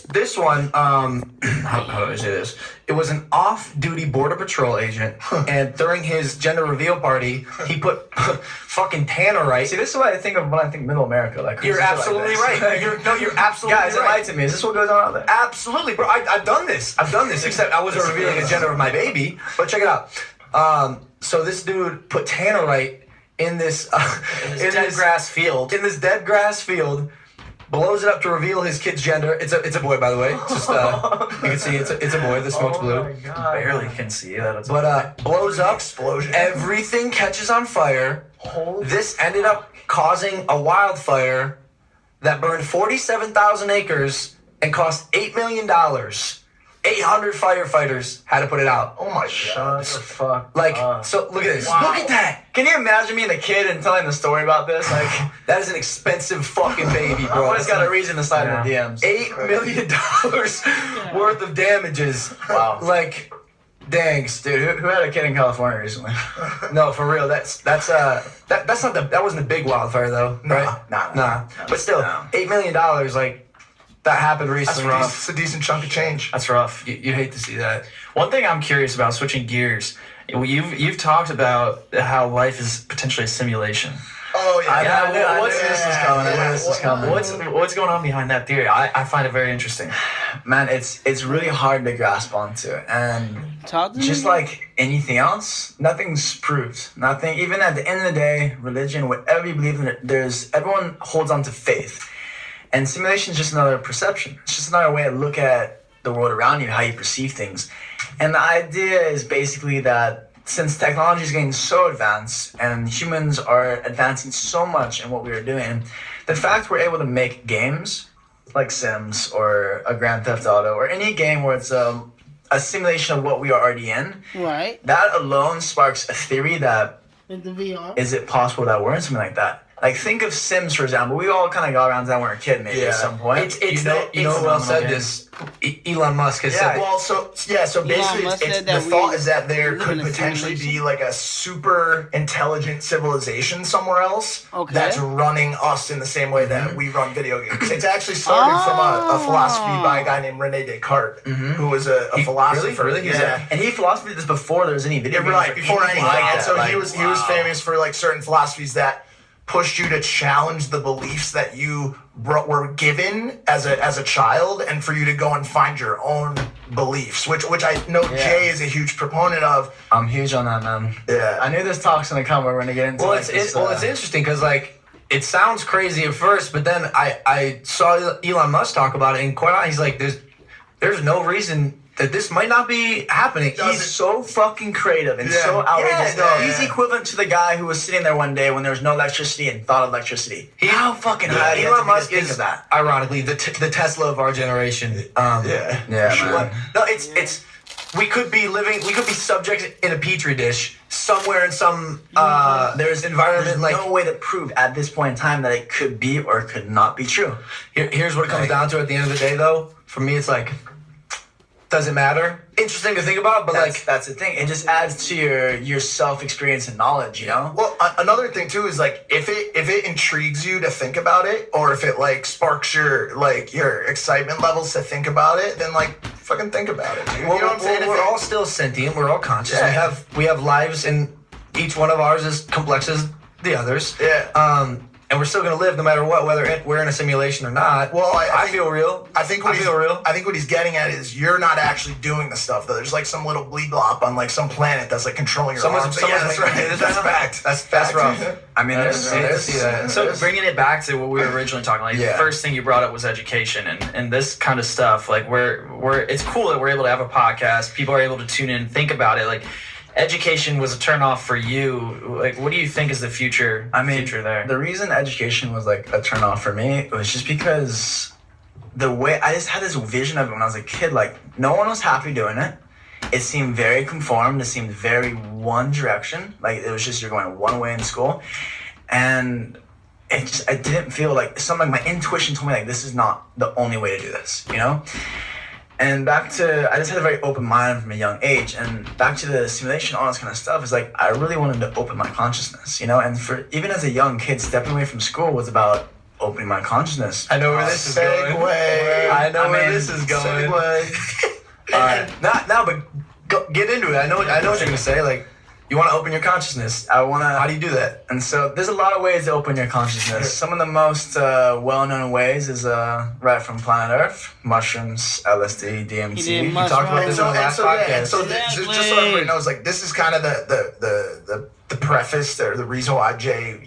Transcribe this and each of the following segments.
this one, how do I say this? It was an off-duty Border Patrol agent, and during his gender reveal party, he put fucking tannerite. See, this is what I think of when I think Middle America. Like, you're absolutely right. You're absolutely guys, right. Guys, to me. Is this what goes on out there? Absolutely, bro. I've done this. Except I wasn't revealing the gender of my baby. But check it out. So this dude put tannerite in this dead grass field. In this dead grass field. Blows it up to reveal his kid's gender. It's a boy, by the way. Just you can see it's a boy. The smoke's blue. My God. Barely can see that. But blows up. Explosion. Everything catches on fire. This ended up causing a wildfire that burned 47,000 acres and cost $8 million. 800 firefighters had to put it out. Oh my God. Shut the fuck. Like, so look at this. Wow. Look at that. Can you imagine being a kid and telling the story about this? Like, That is an expensive fucking baby, I bro. always got a reason to slide in the DMs. $8 million worth of damages. Wow. Like, dang, Dude, who had a kid in California recently? no, for real. That's not that wasn't a big wildfire though, right? Nah. But still, No. $8 million, like that happened That's recently. rough. It's a decent chunk of change. That's rough. You hate to see that. One thing I'm curious about, switching gears, you've talked about how life is potentially a simulation. Oh yeah. I knew What's this was coming. I knew this was coming. What's going on behind that theory? I find it very interesting. Man, it's really hard to grasp onto, and just like anything else, nothing's proved. Nothing. Even at the end of the day, religion, whatever you believe in, everyone holds on to faith, and simulation is just another perception. It's just another way to look at the world around you, how you perceive things, and the idea is basically that since technology is getting so advanced and humans are advancing so much in what we are doing, the fact we're able to make games like Sims or a Grand Theft Auto or any game where it's a simulation of what we are already in, Right. that alone sparks a theory that In the VR. is it possible that we're in something like that? Like, think of Sims, for example. We all kind of got around to that when we were a kid, maybe, at some point. You know who else said this? Elon Musk has said. Well, so basically, Musk it's said the that thought we is that there live could in a potentially simulation. be like a super intelligent civilization somewhere else Okay. that's running us in the same way that we run video games. It's actually started from a philosophy by a guy named Rene Descartes, who was a philosopher. Really? Yeah. And he philosophed this before there was any video games. Right, or before anything. like And that. so Like, he was famous for like certain philosophies that pushed you to challenge the beliefs that you were given as a child, and for you to go and find your own beliefs, which I know Jay is a huge proponent of. I'm huge on that, man. Yeah. I knew this talk's gonna come. We're gonna get into Well, like, it's interesting because like it sounds crazy at first, but then I saw Elon Musk talk about it, and quite honestly, he's like, there's no reason that this might not be happening. He's so fucking creative and so outrageous. Yeah. He's equivalent to the guy who was sitting there one day when there was no electricity and thought of electricity. How fucking high do you have Elon to be to Musk think is of that? ironically the Tesla of our generation. Yeah, man. No, it's we could be subjects in a petri dish somewhere in some there's environment There's like no way to prove at this point in time that it could be or could not be true. Here's what it comes down to at the end of the day, though. For me, it's like, doesn't matter. Interesting to think about, but That's the thing. It just adds to your self experience and knowledge, you know? Well, another thing too is like if it intrigues you to think about it, or if it like sparks your excitement levels to think about it, then like fucking think about it. You know what I'm saying? We're all still sentient. We're all conscious. Yeah. We have lives, and each one of ours is complex as the others. Yeah. And we're still gonna live no matter what, whether we're in a simulation or not. Well, I feel real. I think what he's getting at is you're not actually doing the stuff though. There's like some little bleed blop on like some planet that's like controlling your arms. That's right. That's fact. That's rough. I mean, there's that. So bringing it back to what we were originally talking about, the first thing you brought up was education and this kind of stuff. Like we're it's cool that we're able to have a podcast. People are able to tune in and think about it. Like education was a turnoff for you. Like, what do you think is the future? Future there. The reason education was like a turnoff for me was just because the way I just had this vision of it when I was a kid. Like, no one was happy doing it. It seemed very conformed. It seemed very one direction. Like, it was just you're going one way in school, and I didn't feel like something. Like my intuition told me like this is not the only way to do this. You know. And I just had a very open mind from a young age, and back to the simulation, all this kind of stuff is like, I really wanted to open my consciousness, you know? And for even as a young kid, stepping away from school was about opening my consciousness. I know where this is going. I know where this is going. All right, but get into it. I know what you're gonna say. Like, you want to open your consciousness. How do you do that? And so there's a lot of ways to open your consciousness. Some of the most well-known ways is right from planet Earth: mushrooms, LSD, DMT. We talked about this on the last podcast. Just so everybody knows, like, this is kind of the preface or the reason why Jay,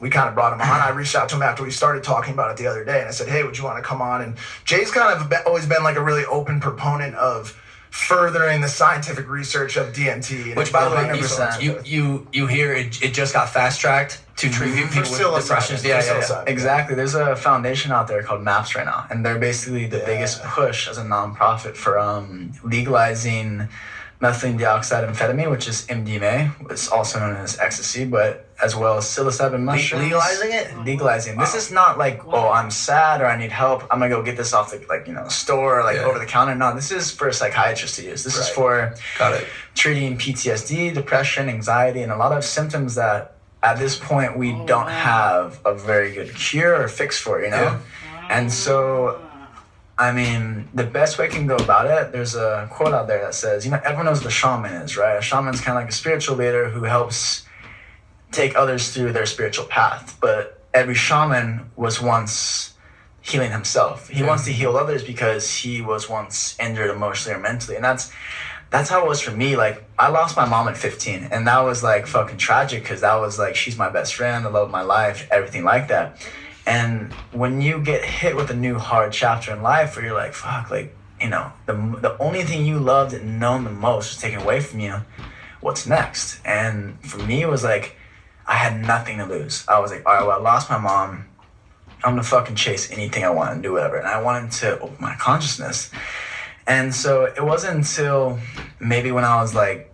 we kind of brought him on. I reached out to him after we started talking about it the other day, and I said, hey, would you want to come on? And Jay's kind of always been like a really open proponent of furthering the scientific research of DMT. Which, by the way, you hear it just got fast-tracked to treat people with depression. Yeah. Exactly. There's a foundation out there called MAPS right now, and they're basically the biggest push as a nonprofit for legalizing methylene dioxide amphetamine, which is MDMA. It's also known as ecstasy, but as well as psilocybin mushrooms. Legalizing it? Legalizing. Wow. This is not like, oh, I'm sad or I need help, I'm gonna go get this off the store or over the counter. No, this is for psychiatrists to use. This is for treating PTSD, depression, anxiety, and a lot of symptoms that at this point we don't have a very good cure or fix for, Yeah. And so, I mean, the best way I can go about it, there's a quote out there that says, everyone knows what a shaman is, right? A shaman's kind of like a spiritual leader who helps take others through their spiritual path. But every shaman was once healing himself. He wants to heal others because he was once injured emotionally or mentally. And that's how it was for me. Like, I lost my mom at 15, and that was like fucking tragic because that was like, she's my best friend, the love of my life, everything like that. And when you get hit with a new hard chapter in life where you're like, fuck, like, the only thing you loved and known the most was taken away from you, what's next? And for me, it was like, I had nothing to lose. I was like, all right, well, I lost my mom. I'm gonna fucking chase anything I want and do whatever. And I wanted to open my consciousness. And so it wasn't until maybe when I was like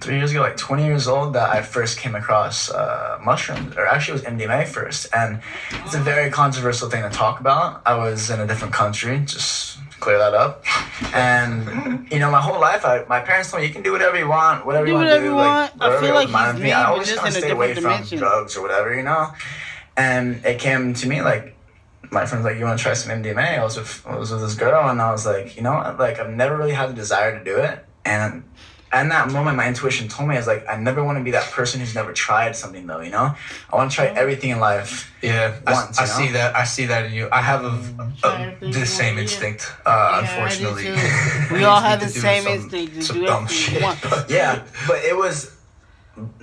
3 years ago, like 20 years old, that I first came across mushrooms, or actually it was MDMA first. And it's a very controversial thing to talk about. I was in a different country, just clear that up. And my whole life, my parents told me, you can do whatever you want, whatever you want to do. Like, I feel like I always try to stay away from drugs or whatever, And it came to me like, my friend's like, you want to try some MDMA? I was with this girl, and I was like, like, I've never really had the desire to do it. And in that moment, my intuition told me, I was like, I never want to be that person who's never tried something, though, I want to try everything in life. Yeah, once, I see that. I see that in you. I have the same instinct, unfortunately. We all have the same instinct. Some dumb shit. Yeah, but it was,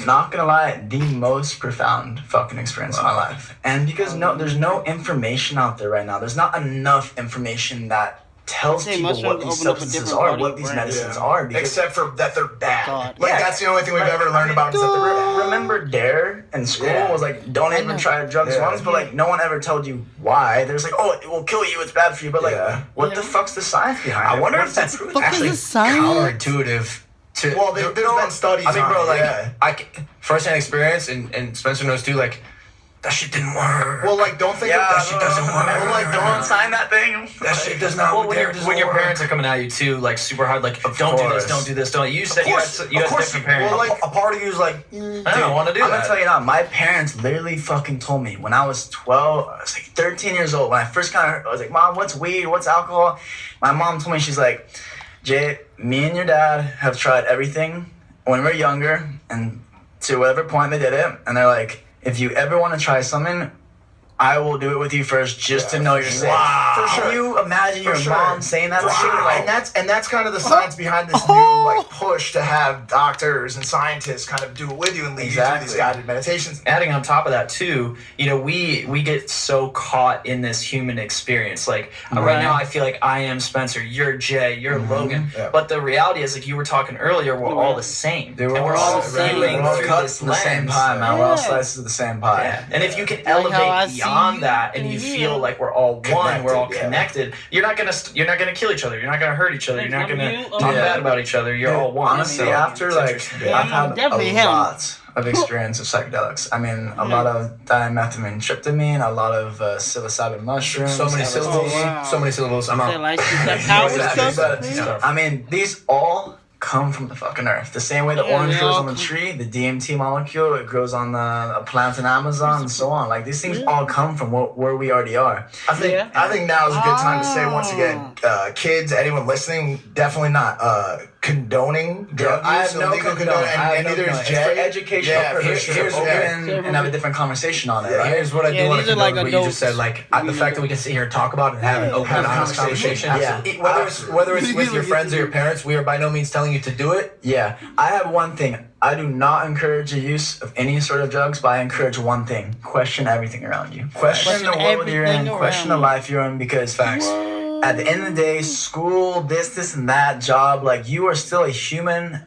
not gonna lie, the most profound fucking experience of my life. And because there's no information out there right now. There's not enough information that tells people what these substances are, what these medicines are. Except for that they're bad. God. That's the only thing we've ever learned about is that they're bad. Remember DARE in school was like, don't even try drugs once, but like, no one ever told you why. There's like, oh, it will kill you, it's bad for you, but like, what the fuck's the science behind it? I wonder if that's actually counterintuitive. Well, there's been studies on it. Bro, like, first-hand experience, and Spencer knows too, like, that shit didn't work. Well, like, don't think that shit doesn't work. Well, like, don't sign that thing. That shit does not work. When your parents are coming at you too, like, super hard, like, don't do this, don't. You said you had different parents. Well, like, a part of you is like, I don't want to do that. I'm gonna tell you now, my parents literally fucking told me when I was 12, I was like 13 years old, when I first I was like, Mom, what's weed, what's alcohol? My mom told me, she's like, Jay, me and your dad have tried everything when we were younger, and to whatever point they did it, and they're like, if you ever want to try something, I will do it with you first, just to know you're safe. Wow. For sure. Can you imagine your mom saying that? Wow. Like, and that's kind of the science behind this new like push to have doctors and scientists kind of do it with you and lead you through these guided meditations. Adding on top of that too, we get so caught in this human experience. Like right now, I feel like I am Spencer, you're Jay, you're Logan. Yeah. But the reality is, like you were talking earlier, we're all the same. And we're all feeling through this the same pie, man. We're all slices of the same pie. Yeah. And if you can elevate beyond that, and you feel like we're all one, we're all connected, you're not gonna kill each other, you're not gonna hurt each other, you're not gonna talk bad about each other, you're all one. Honestly, after like I've had a lot of experience of psychedelics. I mean, a lot of dimethyltryptamine, a lot of psilocybin mushrooms. So many syllables. So many syllables. I'm out. I mean, these all come from the fucking earth. The same way the orange grows on the tree, the DMT molecule, it grows on a plant in Amazon, and so on. Like, these things all come from where we already are. I think now is a good time to say, once again, kids, anyone listening, definitely not condoning drug I use. have no condone. And neither is Jay. It's for educational purposes. Here's and have a different conversation on it, right? Here's what I do want to like condone what you just said. Like, the fact that we can sit here and talk about it and have an open and honest conversation. Whether it's with your friends or your parents, we are by no means telling you to do it. Yeah. I have one thing. I do not encourage the use of any sort of drugs, but I encourage one thing. Question everything around you. Question the world you're in. Question the life you're in, because facts. At the end of the day, school, this and that, job, like, you are still a human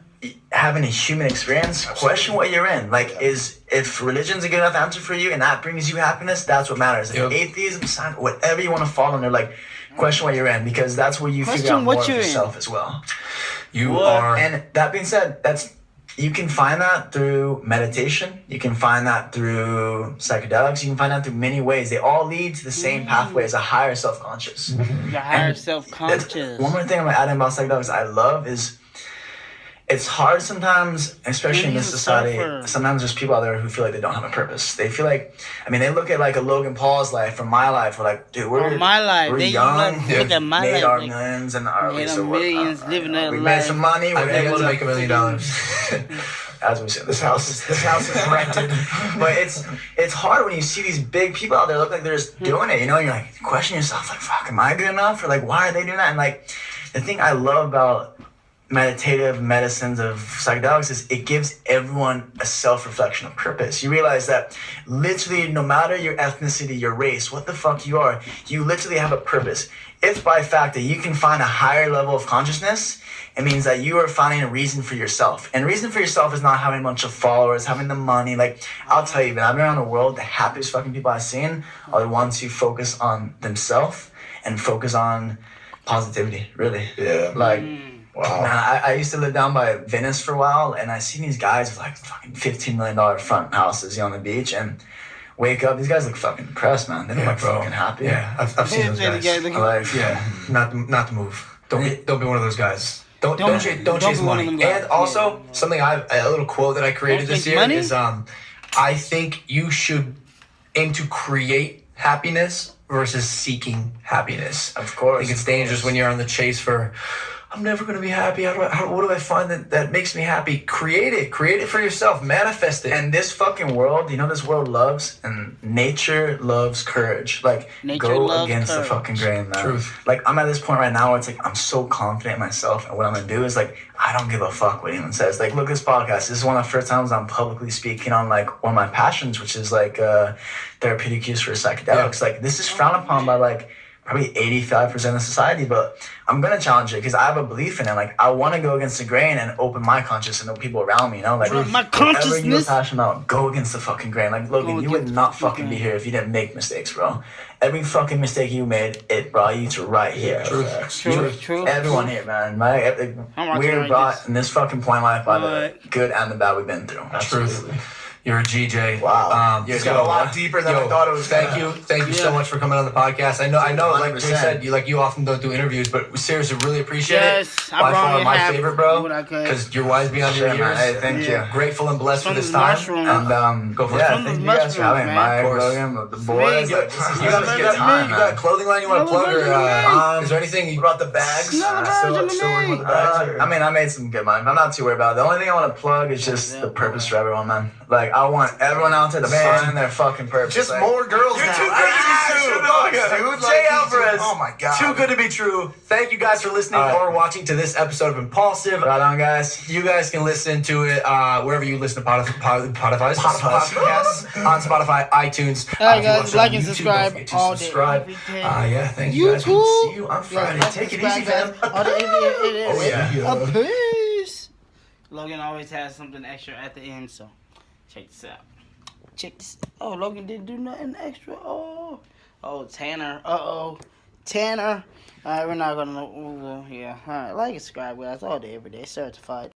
having a human experience. Question what you're in. Like, if religion's a good enough answer for you and that brings you happiness, that's what matters. If atheism, science, whatever you want to fall under, like, question what you're in, because that's where you figure out more of yourself as well. You are. And that being said, you can find that through meditation. You can find that through psychedelics. You can find that through many ways. They all lead to the same pathway as a higher self-conscious. The higher self-conscious. One more thing I'm adding about psychedelics I love is it's hard sometimes, especially in this society. Sometimes there's people out there who feel like they don't have a purpose. They feel like, they look at like a Logan Paul's life or my life. We're like, dude, we're young. Look at my made life. our millions and our millions living that life. We made some money. We're able to make $1 million. As we said, this house is rented. But it's hard when you see these big people out there look like they're just doing it. You know, and you're like, question yourself, like, fuck, am I good enough? Or like, why are they doing that? And like, the thing I love about meditative medicines of psychedelics is it gives everyone a self-reflection of purpose. You realize that literally no matter your ethnicity, your race, what the fuck you are, you literally have a purpose. If by fact that you can find a higher level of consciousness, it means that you are finding a reason for yourself. And reason for yourself is not having a bunch of followers, having the money. Like, I'll tell you, man, I've been around the world, the happiest fucking people I've seen are the ones who focus on themselves and focus on positivity, really. Yeah. Like, wow. Man, I used to live down by Venice for a while, and I seen these guys with like fucking $15 million front houses, on the beach, and wake up, these guys look fucking depressed, man. They look fucking happy. Yeah, I've seen those guys. Not to move. Don't be one of those guys. Don't chase money. And also, a little quote that I created this year is I think you should aim to create happiness versus seeking happiness. Of course. I think it's dangerous when you're on the chase for, I'm never going to be happy. What do I find that makes me happy? Create it for yourself. Manifest it. And this fucking world, this world loves, and nature loves courage. Like, go against the fucking grain, man. Truth. Like, I'm at this point right now where it's like, I'm so confident in myself, and what I'm going to do is like, I don't give a fuck what anyone says. Like, look, this podcast, this is one of the first times I'm publicly speaking on like one of my passions, which is like therapeutic use for psychedelics. Like, this is frowned upon by like probably 85% of society, but I'm gonna challenge it because I have a belief in it. Like, I want to go against the grain and open my consciousness and the people around me. Like, my consciousness. Whatever you're passionate about, go against the fucking grain. Like, Logan, you would not fucking be here if you didn't make mistakes, bro. Every fucking mistake you made, it brought you to right here. True. Everyone here, man. We're brought in this fucking point in life by the good and the bad we've been through. Truth. You're a GJ. Wow. It's got a lot deeper than I thought it was. Thank you so much for coming on the podcast. I know, like Jay said, you often don't do interviews, but we seriously really appreciate it. By far my favorite, bro. Because you're wise beyond your years. Hey, thank you. Grateful and blessed for this time. And go for it. Thank you guys for having me. Mike, Logan, the boys. You got a clothing line you want to plug, or is there anything you brought the bags? Still working with the bags. I made some good money. I'm not too worried about it. The only thing I want to plug is just the purpose for everyone, man. Like, I want everyone out there to find their fucking purpose. Just more girls. You're now. too good to be true, dude. Jay Alvarez. Oh my god. Too good to be true. Thank you guys for listening or watching to this episode of Impulsive. Right on, guys. You guys can listen to it wherever you listen to podcasts. On Spotify, iTunes. Alright, guys, like and subscribe all day. Every day. Thank you guys. We'll see you on Friday. Take it easy, fam. Oh, yeah. Peace. Logan always has something extra at the end, so check this out. Oh, Logan didn't do nothing extra. Oh, Tanner. Tanner. Alright, we're not gonna. Yeah. Alright, like and subscribe, guys. All day, every day. Certified.